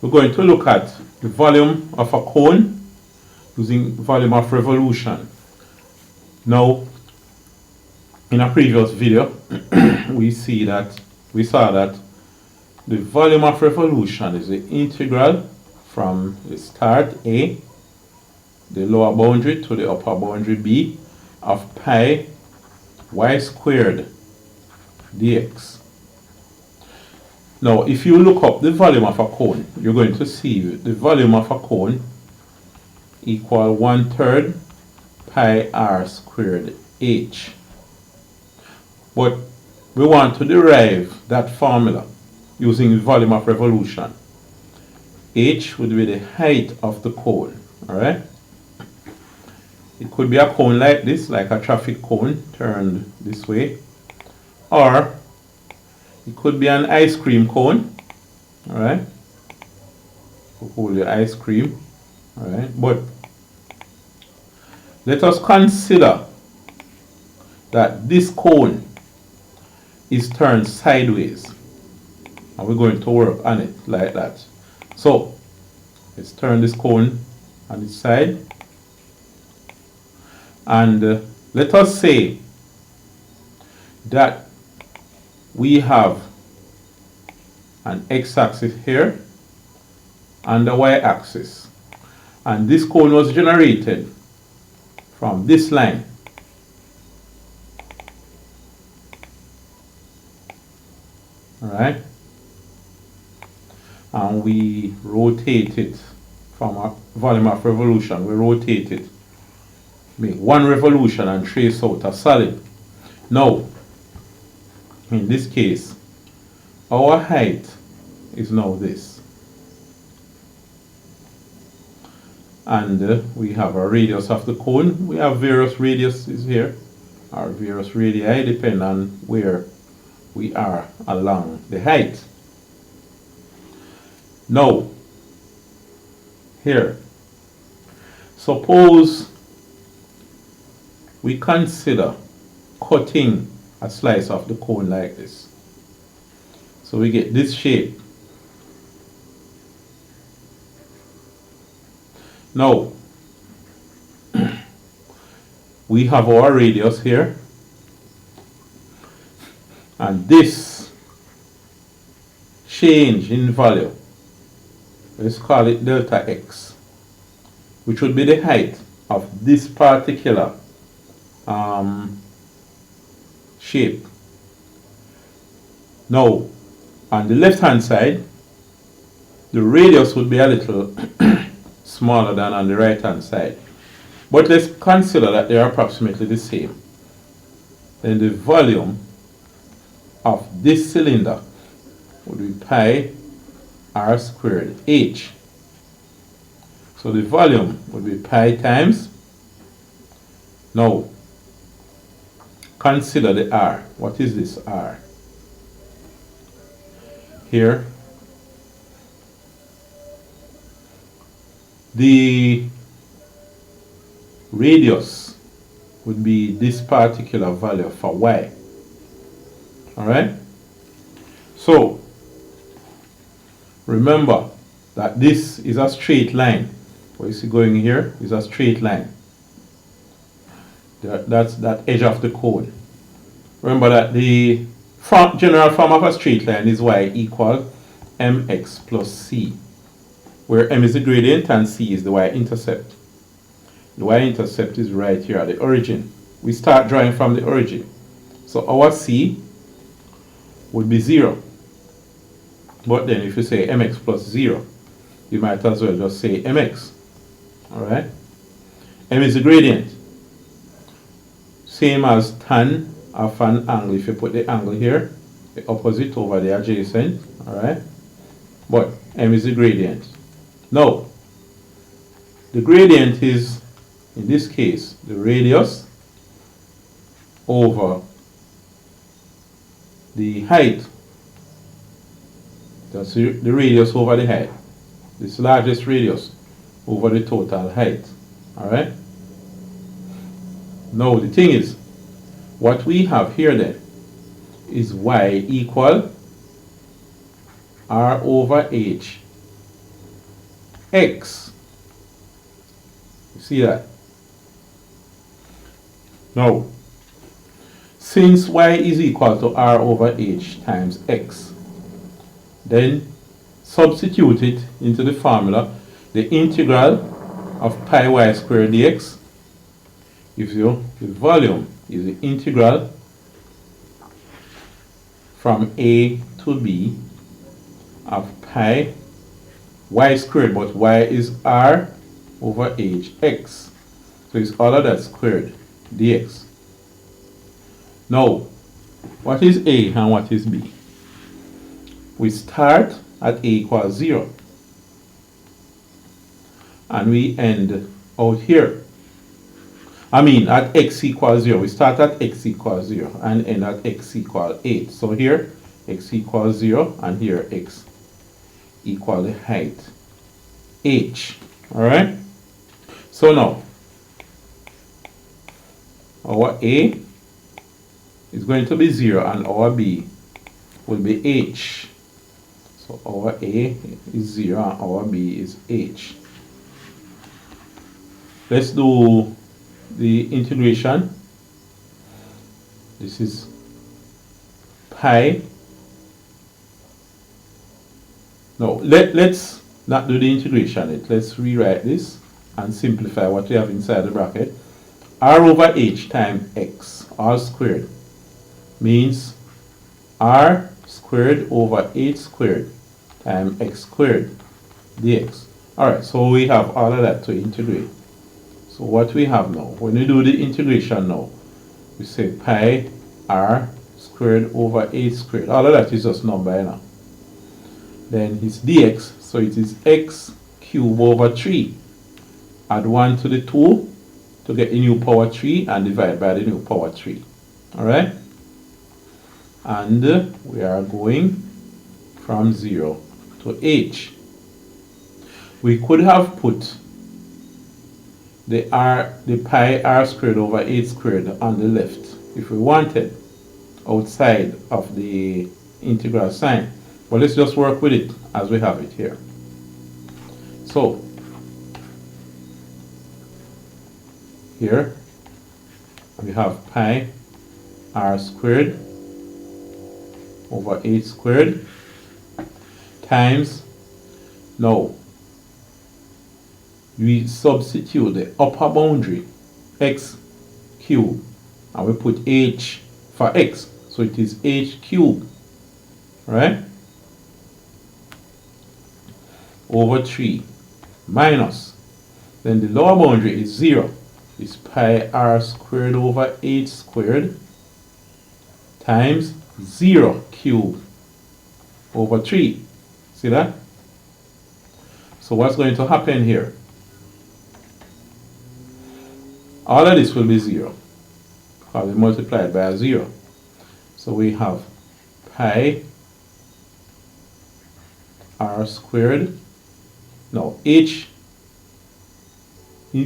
we're going to look at the volume of a cone using volume of revolution. Now, in a previous video, we saw that the volume of revolution is the integral from the start A, the lower boundary, to the upper boundary B of pi y squared dx. Now, if you look up the volume of a cone, you're going to see the volume of a cone equal 1/3 pi r squared h. But we want to derive that formula using the volume of revolution. H would be the height of the cone, alright? It could be a cone like this, like a traffic cone turned this way, or it could be an ice cream cone, alright? Hold your ice cream, alright? But let us consider that this cone is turned sideways, and we're going to work on it like that. So let's turn this cone on its side, and let us say that we have an x-axis here and a y-axis, and this cone was generated from this line. Alright, and we rotate it from a volume of revolution. We rotate it, make one revolution, and trace out a solid. Now, in this case, our height is now this, and we have a radius of the cone. We have various radiuses here, or various radii, depending on where we are along the height. Now, here, suppose we consider cutting a slice of the cone like this. So we get this shape. Now, we have our radius here, and this change in value, let's call it delta x, which would be the height of this particular shape. Now, on the left hand side, the radius would be a little smaller than on the right hand side, but let's consider that they are approximately the same. Then the volume of this cylinder would be pi r squared h. So the volume would be pi times, now consider the r. What is this r? Here, the radius would be this particular value for y. Alright? So, remember that this is a straight line. What you see going here is a straight line. That's that edge of the cone. Remember that the general form of a straight line is y equal mx plus c, where m is the gradient and c is the y-intercept. The y-intercept is right here at the origin. We start drawing from the origin. So our c would be 0. But then if you say mx plus 0, you might as well just say mx. Alright? M is the gradient. Same as tan of an angle. If you put the angle here, the opposite over the adjacent. Alright? But m is the gradient. Now, the gradient is, in this case, the radius over the height. That's the radius over the height. This largest radius over the total height. Alright? Now the thing is, what we have here then is y equal r over h x. You see that? Now, since y is equal to r over h times x, then substitute it into the formula. The integral of pi y squared dx gives you the volume is the integral from a to b of pi y squared, but y is r over h x. So it's all of that squared dx. Now, what is a and what is b? We start at a equals 0. And we end out here. I mean, at x equals 0. We start at x equals 0 and end at x equals 8. So here, x equals 0 and here x equal the height h. Alright? So now, our a is going to be 0 and our b will be h. So our a is 0 and our b is h. Let's do the integration. This is pi. No, let's not do the integration yet. Let's rewrite this and simplify what we have inside the bracket. R over h times x, all squared, means r squared over h squared times x squared dx. Alright, so we have all of that to integrate. So what we have now, when we do the integration now, we say pi r squared over h squared. All of that is just number, you know. Then it's dx, so it is x cubed over 3. Add 1 to the 2 to get the new power 3 and divide by the new power 3. Alright? And we are going from 0 to h. We could have put the pi r squared over h squared on the left if we wanted, outside of the integral sign. But let's just work with it as we have it here. So here we have pi r squared over h squared times, now we substitute the upper boundary x cubed and we put h for x, so it is h cubed, right, over 3 minus, then the lower boundary is 0, is pi r squared over h squared times 0 cubed over 3. See that? So what's going to happen here? All of this will be 0 because we multiplied by a 0. So we have pi r squared. Now h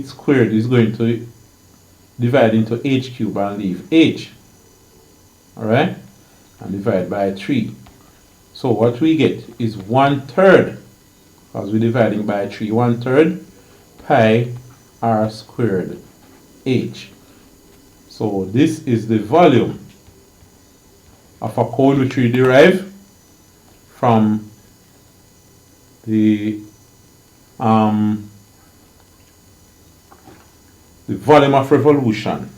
squared is going to divide into h cubed and leave h. Alright? And divide by 3. So what we get is 1/3, because we're dividing by 3, 1/3 pi r squared h. So this is the volume of a cone which we derive from the volume of revolution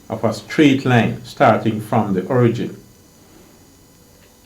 of a straight line starting from the origin.